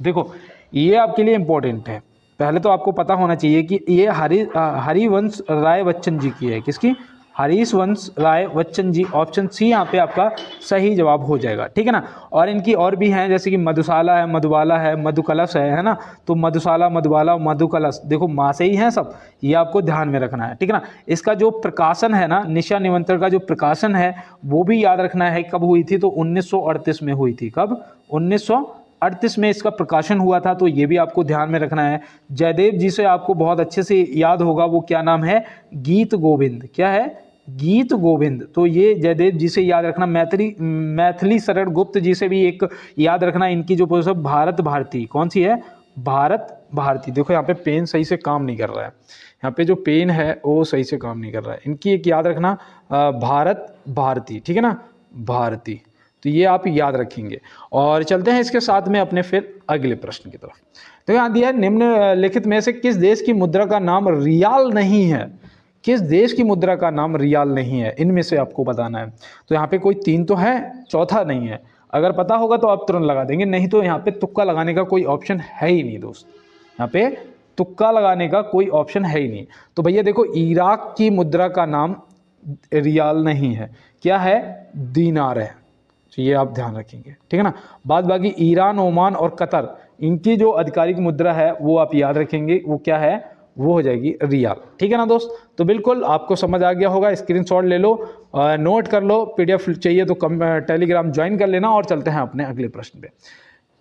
[SPEAKER 1] देखो ये आपके लिए इंपॉर्टेंट है। पहले तो आपको पता होना चाहिए कि ये हरिवंश राय बच्चन जी की है। किसकी? हरीश वंश राय बच्चन जी। ऑप्शन सी यहाँ पे आपका सही जवाब हो जाएगा, ठीक है ना। और इनकी और भी हैं, जैसे कि मधुशाला है, मधुबाला है, मधुकलश है ना। तो मधुशाला, मधुबाला, मधुकलश, देखो माँ से ही हैं सब, ये आपको ध्यान में रखना है, ठीक है ना। इसका जो प्रकाशन है ना, निशा निमंत्रण का जो प्रकाशन है वो भी याद रखना है, कब हुई थी, तो 1938 में हुई थी। कब? 1938 में इसका प्रकाशन हुआ था, तो ये भी आपको ध्यान में रखना है। जयदेव जी से आपको बहुत अच्छे से याद होगा, वो क्या नाम है, गीत गोविंद। क्या है? गीत गोविंद। तो ये जयदेव जी से याद रखना। मैथिली शरण गुप्त जी से भी एक याद रखना। इनकी जो पुस्तक भारत भारती, कौन सी है? भारत भारती। देखो यहाँ पे पेन सही से काम नहीं कर रहा है, यहाँ पे जो पेन है वो सही से काम नहीं कर रहा है। इनकी एक याद रखना, भारत भारती, ठीक है ना, भारती। तो ये आप याद रखेंगे। और चलते हैं इसके साथ में अपने फिर अगले प्रश्न की तरफ। तो यहाँ दिया है, निम्नलिखित में से किस देश की मुद्रा का नाम रियाल नहीं है? किस देश की मुद्रा का नाम रियाल नहीं है? इनमें से आपको बताना है। तो यहाँ पे कोई 3 तो है, चौथा नहीं है। अगर पता होगा तो आप तुरंत लगा देंगे, नहीं तो यहाँ पे तुक्का लगाने का कोई ऑप्शन है ही नहीं दोस्त। यहाँ पे तुक्का लगाने का कोई ऑप्शन है ही नहीं। तो भैया देखो, इराक की मुद्रा का नाम रियाल नहीं है, क्या है? दीनार है। तो ये आप ध्यान रखेंगे, ठीक है ना। बाद बाकी ईरान, ओमान और कतर, इनकी जो आधिकारिक मुद्रा है वो आप याद रखेंगे, वो क्या है? वो हो जाएगी रियाल, ठीक है ना दोस्त। तो बिल्कुल आपको समझ आ गया होगा, स्क्रीनशॉट ले लो, नोट कर लो, पीडीएफ चाहिए तो टेलीग्राम ज्वाइन कर लेना। और चलते हैं अपने अगले प्रश्न पे।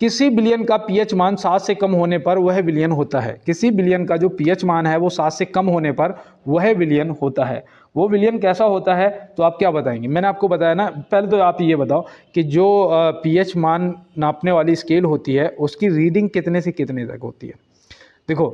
[SPEAKER 1] किसी बिलियन का पीएच मान 7 से कम होने पर वह बिलियन होता है। किसी बिलियन का जो पीएच मान है वो 7 से कम होने पर वह बिलियन होता है। वो बिलियन कैसा होता है, तो आप क्या बताएंगे? मैंने आपको बताया ना। पहले तो आप ये बताओ कि जो पीएच मान नापने वाली स्केल होती है उसकी रीडिंग कितने से कितने तक होती है? देखो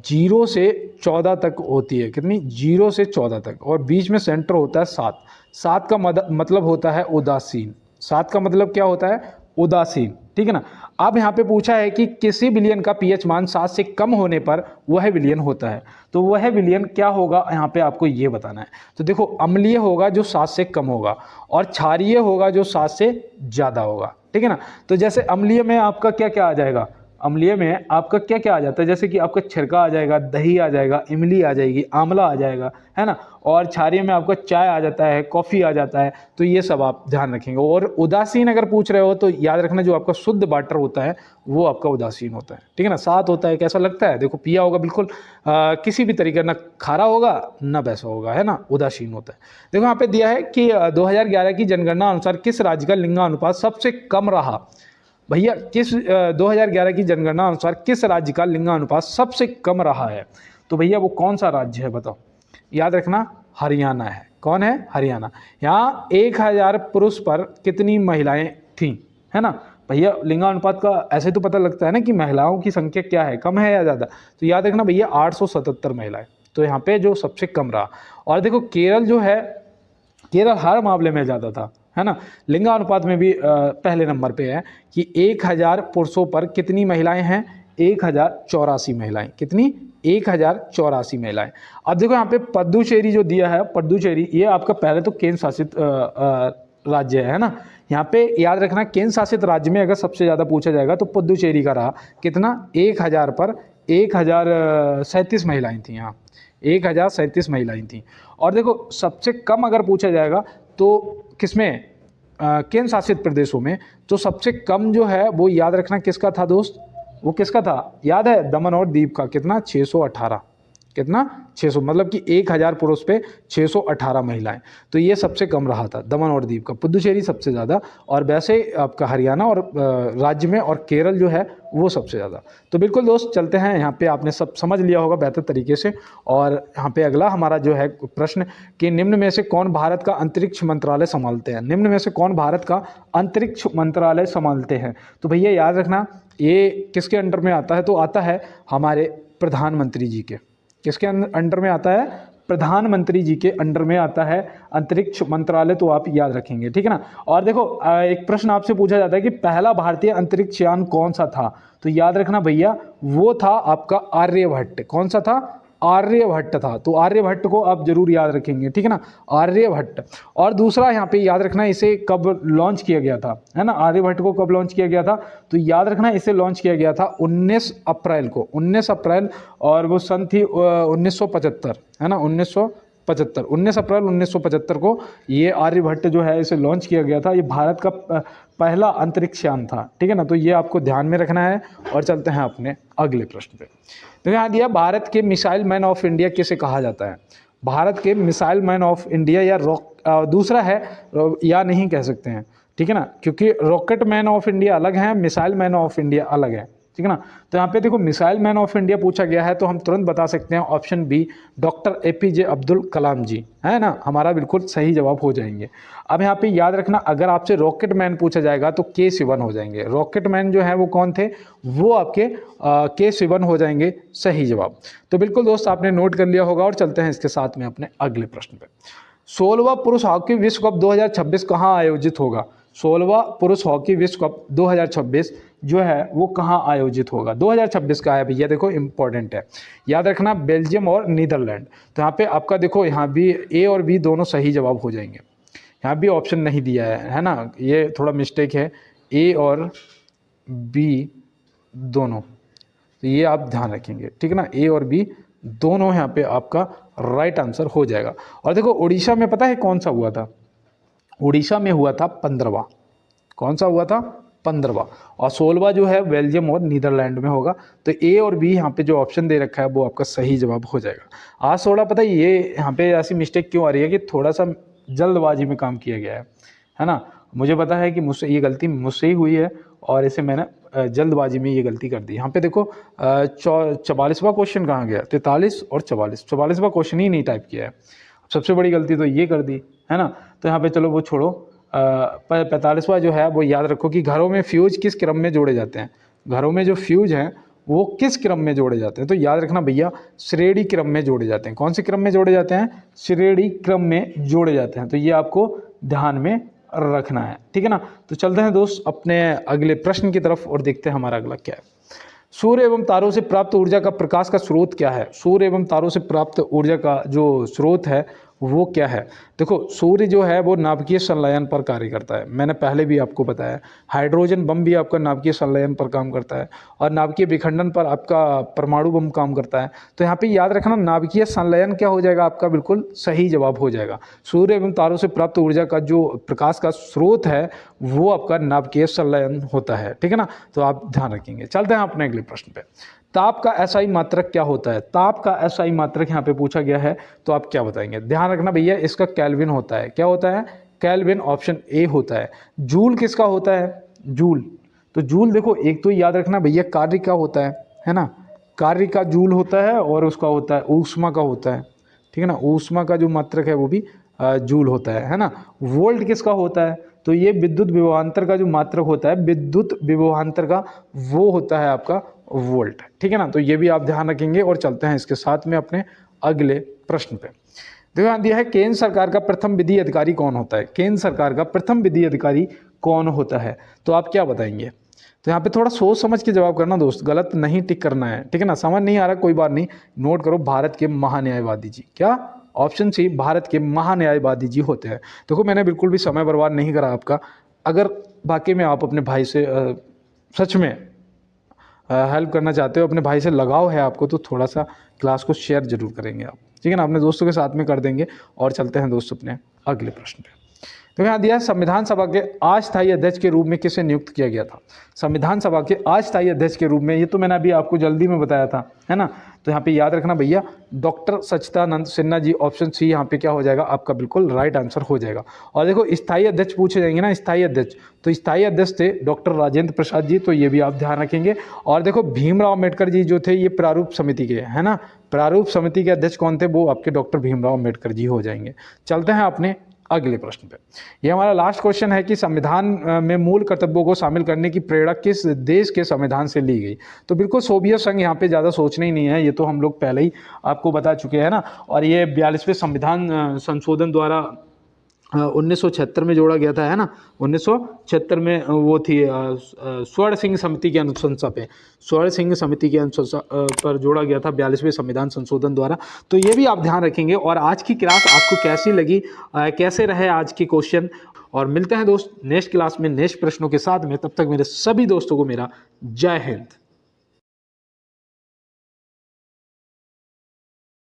[SPEAKER 1] 0 से 14 तक होती है। कितनी? 0 से 14 तक। और बीच में सेंटर होता है 7। 7 का मतलब होता है उदासीन। 7 का मतलब क्या होता है? उदासीन, ठीक है ना। अब यहाँ पे पूछा है कि किसी बिलियन का पीएच मान 7 से कम होने पर वह बिलियन होता है। तो वह बिलियन क्या होगा, यहाँ पे आपको ये बताना है। तो देखो, अम्लीय होगा जो 7 से कम होगा, और क्षारीय होगा जो 7 से ज़्यादा होगा, ठीक है ना। तो जैसे अम्लीय में आपका क्या क्या आ जाएगा? अम्लीय में आपका क्या क्या आ जाता है? जैसे कि आपका छिरका आ जाएगा, दही आ जाएगा, इमली आ जाएगी, आंवला आ जाएगा, है ना। और क्षारीय में आपका चाय आ जाता है, कॉफ़ी आ जाता है। तो ये सब आप ध्यान रखेंगे। और उदासीन अगर पूछ रहे हो तो याद रखना, जो आपका शुद्ध वाटर होता है वो आपका उदासीन होता है, ठीक है ना। 7 होता है, कैसा लगता है? देखो पिया होगा बिल्कुल, किसी भी तरीके ना खारा होगा ना वैसा होगा, है ना, उदासीन होता है। देखो यहाँ पे दिया है कि 2011 की जनगणना अनुसार किस राज्य का लिंगानुपात सबसे कम रहा? भैया किस 2011 की जनगणना अनुसार किस राज्य का लिंगानुपात सबसे कम रहा है? तो भैया वो कौन सा राज्य है बताओ? याद रखना, हरियाणा है। कौन है? हरियाणा। यहाँ 1000 पुरुष पर कितनी महिलाएं थीं, है ना। भैया लिंगानुपात का ऐसे तो पता लगता है ना कि महिलाओं की संख्या क्या है, कम है या ज़्यादा। तो याद रखना भैया 877 महिलाएं। तो यहाँ पे जो सबसे कम रहा। और देखो केरल जो है, केरल हर मामले में ज़्यादा था, है ना। लिंगानुपात में भी पहले नंबर पे है कि 1000 पुरुषों पर कितनी महिलाएं हैं? 1084 महिलाएं। कितनी? 1084 महिलाएं। अब देखो यहाँ पे पुडुचेरी जो दिया है, पुडुचेरी, ये आपका पहले तो केंद्र शासित राज्य है ना। यहाँ पे याद रखना, केंद्र शासित राज्य में अगर सबसे ज़्यादा पूछा जाएगा तो पुडुचेरी का रहा। कितना? 1000 पर 1037 महिलाएं थी। यहाँ 1037 महिलाएं थी। और देखो सबसे कम अगर पूछा जाएगा तो किसमें? केंद्र शासित प्रदेशों में। तो सबसे कम जो है वो याद रखना किसका था दोस्त? वो किसका था? याद है? दमन और दीव का। कितना? 618। कितना? 600, मतलब कि 1000 पुरुष पे 618 महिलाएं। तो ये सबसे कम रहा था दमन और दीव का। पुडुचेरी सबसे ज़्यादा, और वैसे आपका हरियाणा और राज्य में, और केरल जो है वो सबसे ज़्यादा। तो बिल्कुल दोस्त चलते हैं, यहाँ पे आपने सब समझ लिया होगा बेहतर तरीके से। और यहाँ पे अगला हमारा जो है प्रश्न कि निम्न में से कौन भारत का अंतरिक्ष मंत्रालय संभालते हैं? निम्न में से कौन भारत का अंतरिक्ष मंत्रालय संभालते हैं? तो भैया याद रखना, ये किसके अंडर में आता है? तो आता है हमारे प्रधानमंत्री जी के। किसके अंडर में आता है? प्रधानमंत्री जी के अंडर में आता है अंतरिक्ष मंत्रालय। तो आप याद रखेंगे, ठीक है ना। और देखो एक प्रश्न आपसे पूछा जाता है कि पहला भारतीय अंतरिक्ष यान कौन सा था? तो याद रखना भैया, वो था आपका आर्यभट्ट। कौन सा था? आर्यभट्ट था। तो आर्यभट्ट को आप जरूर याद रखेंगे, ठीक है ना, आर्यभट्ट। और दूसरा यहाँ पे याद रखना, इसे कब लॉन्च किया गया था, है ना। आर्यभट्ट को कब लॉन्च किया गया था? तो याद रखना इसे लॉन्च किया गया था 19 अप्रैल को, 19 अप्रैल। और वो सन थी 1975, है ना, 1975, 19 अप्रैल 1975 को ये आर्यभट्ट जो है इसे लॉन्च किया गया था। ये भारत का पहला अंतरिक्ष यान था, ठीक है ना। तो ये आपको ध्यान में रखना है। और चलते हैं अपने अगले प्रश्न पे। तो यहाँ दिया, भारत के मिसाइल मैन ऑफ इंडिया किसे कहा जाता है? भारत के मिसाइल मैन ऑफ इंडिया या दूसरा है या नहीं कह सकते हैं, ठीक है ना, क्योंकि रॉकेट मैन ऑफ इंडिया अलग है, मिसाइल मैन ऑफ इंडिया अलग है, ठीक है ना। तो यहाँ पे देखो मिसाइल मैन ऑफ इंडिया पूछा गया है, तो हम तुरंत बता सकते हैं option B doctor APJ Abdul Kalam ji, है ना, हमारा बिल्कुल सही जवाब हो जाएंगे। अब यहाँ पे याद रखना, अगर आपसे रॉकेट मैन पूछा जाएगा तो K-Sivan हो जाएंगे। रॉकेट मैन जो है वो कौन थे? वो आपके K-Sivan हो जाएंगे सही जवाब। तो बिल्कुल दोस्त आपने नोट कर लिया होगा। और चलते हैं इसके साथ में अपने अगले प्रश्न पे। 16वां पुरुष हॉकी विश्व कप 2026 कहाँ आयोजित होगा? 16वां पुरुष हॉकी विश्व कप 2026 जो है वो कहाँ आयोजित होगा? 2026 का है भैया, देखो इंपॉर्टेंट है, याद रखना, बेल्जियम और नीदरलैंड। तो यहाँ पे आपका देखो, यहाँ भी ए और बी दोनों सही जवाब हो जाएंगे। यहाँ भी ऑप्शन नहीं दिया है ना, ये थोड़ा मिस्टेक है, ए और बी दोनों, तो ये आप ध्यान रखेंगे, ठीक है ना। ए और बी दोनों यहाँ पे आपका राइट आंसर हो जाएगा। और देखो उड़ीसा में पता है कौन सा हुआ था? उड़ीसा में हुआ था 15वां। कौन सा हुआ था? 15वां। और 16वां जो है बेल्जियम और नीदरलैंड में होगा। तो ए और बी यहाँ पे जो ऑप्शन दे रखा है वो आपका सही जवाब हो जाएगा। आज थोड़ा पता है ये यहाँ पे ऐसी मिस्टेक क्यों आ रही है कि थोड़ा सा जल्दबाजी में काम किया गया है ना। मुझे पता है कि मुझसे ये गलती मुझसे ही हुई है और इसे मैंने जल्दबाजी में ये गलती कर दी। यहाँ पे देखो 44वां क्वेश्चन कहाँ गया? 43 और 44वां क्वेश्चन ही नहीं टाइप किया है। सबसे बड़ी गलती तो ये कर दी है ना। तो यहाँ पे चलो वो छोड़ो। 45वां जो है वो याद रखो कि घरों में फ्यूज किस क्रम में जोड़े जाते हैं? घरों में जो फ्यूज हैं वो किस क्रम में जोड़े जाते हैं? तो याद रखना भैया, श्रेणी क्रम में जोड़े जाते हैं। कौन से क्रम में जोड़े जाते हैं? श्रेणी क्रम में जोड़े जाते हैं। तो ये आपको ध्यान में रखना है, ठीक है ना। तो चलते हैं दोस्त अपने अगले प्रश्न की तरफ और देखते हैं हमारा अगला क्या है। सूर्य एवं तारों से प्राप्त ऊर्जा का प्रकाश का स्रोत क्या है? सूर्य एवं तारों से प्राप्त ऊर्जा का जो स्रोत है वो क्या है? देखो सूर्य जो है वो नाभिकीय संलयन पर कार्य करता है, मैंने पहले भी आपको बताया। हाइड्रोजन बम भी आपका नाभिकीय संलयन पर काम करता है और नाभिकीय विखंडन पर आपका परमाणु बम काम करता है। तो यहाँ पे याद रखना, नाभिकीय संलयन क्या हो जाएगा आपका? बिल्कुल सही जवाब हो जाएगा। सूर्य एवं तारों से प्राप्त ऊर्जा का जो प्रकाश का स्रोत है वो आपका नाभिकीय संलयन होता है, ठीक है ना। तो आप ध्यान रखेंगे। चलते हैं अपने अगले प्रश्न पे। ताप का एसआई मात्रक क्या होता है? ताप का एसआई मात्रक यहाँ पे पूछा गया है, तो आप क्या बताएंगे? ध्यान रखना भैया, इसका केल्विन होता है। क्या होता है? केल्विन, ऑप्शन ए होता है। जूल किसका होता है? जूल। तो जूल देखो, एक तो याद रखना भैया कार्य का होता है ना, कार्य का जूल होता है और उसका होता है ऊष्मा का होता है, ठीक है ना। ऊष्मा का जो मात्रक है वो भी जूल होता है ना। वोल्ट किसका होता है? तो ये विद्युत विभवांतर का जो मात्रक होता है, विद्युत विभवांतर का, वो होता है आपका वोल्ट, ठीक है ना। तो ये भी आप ध्यान रखेंगे। और चलते हैं इसके साथ में अपने अगले प्रश्न पे। ध्यान दिया है, केंद्र सरकार का प्रथम विधि अधिकारी कौन होता है? केंद्र सरकार का प्रथम विधि अधिकारी कौन होता है? तो आप क्या बताएंगे? तो यहाँ पे थोड़ा सोच समझ के जवाब करना दोस्त, गलत नहीं टिक करना है, ठीक है ना। समझ नहीं आ रहा कोई बात नहीं, नोट करो, भारत के महान्यायवादी जी। क्या? ऑप्शन सी, भारत के महान्यायवादी जी होते हैं। देखो मैंने बिल्कुल भी समय बर्बाद नहीं करा आपका। अगर वाकई में आप अपने भाई से सच में हेल्प करना चाहते हो, अपने भाई से लगाव है आपको, तो थोड़ा सा क्लास को शेयर जरूर करेंगे आप, ठीक है ना, अपने दोस्तों के साथ में कर देंगे। और चलते हैं दोस्त अपने अगले प्रश्न पे। तो यहाँ दिया है, संविधान सभा के अस्थायी अध्यक्ष के रूप में किसे नियुक्त किया गया था? संविधान सभा के अस्थायी अध्यक्ष के रूप में, ये तो मैंने अभी आपको जल्दी में बताया था, है ना। तो यहाँ पे याद रखना भैया, डॉक्टर सच्चिदानंद सिन्हा जी, ऑप्शन सी यहाँ पे क्या हो जाएगा आपका? बिल्कुल राइट आंसर हो जाएगा। और देखो स्थायी अध्यक्ष पूछे जाएंगे ना, स्थायी अध्यक्ष, तो स्थायी अध्यक्ष थे डॉक्टर राजेंद्र प्रसाद जी, तो ये भी आप ध्यान रखेंगे। और देखो भीमराव अम्बेडकर जी जो थे, ये प्रारूप समिति के, है ना, प्रारूप समिति के अध्यक्ष कौन थे? वो आपके डॉक्टर भीमराव अम्बेडकर जी हो जाएंगे। चलते हैं अपने अगले प्रश्न पे। ये हमारा लास्ट क्वेश्चन है कि संविधान में मूल कर्तव्यों को शामिल करने की प्रेरणा किस देश के संविधान से ली गई? तो बिल्कुल सोवियत संघ, यहाँ पे ज़्यादा सोचना ही नहीं है, ये तो हम लोग पहले ही आपको बता चुके हैं ना। और ये 42वें संविधान संशोधन द्वारा 1976 में जोड़ा गया था, है ना। 1976 में वो थी स्वर्ण सिंह समिति की अनुशंसा पे, स्वर्ण सिंह समिति की अनुशंसा पर जोड़ा गया था 42वें संविधान संशोधन द्वारा। तो ये भी आप ध्यान रखेंगे। और आज की क्लास आपको कैसी लगी, कैसे रहे आज के क्वेश्चन? और मिलते हैं दोस्त नेक्स्ट क्लास में नेक्स्ट प्रश्नों के साथ में। तब तक मेरे सभी दोस्तों को मेरा जय हिंद।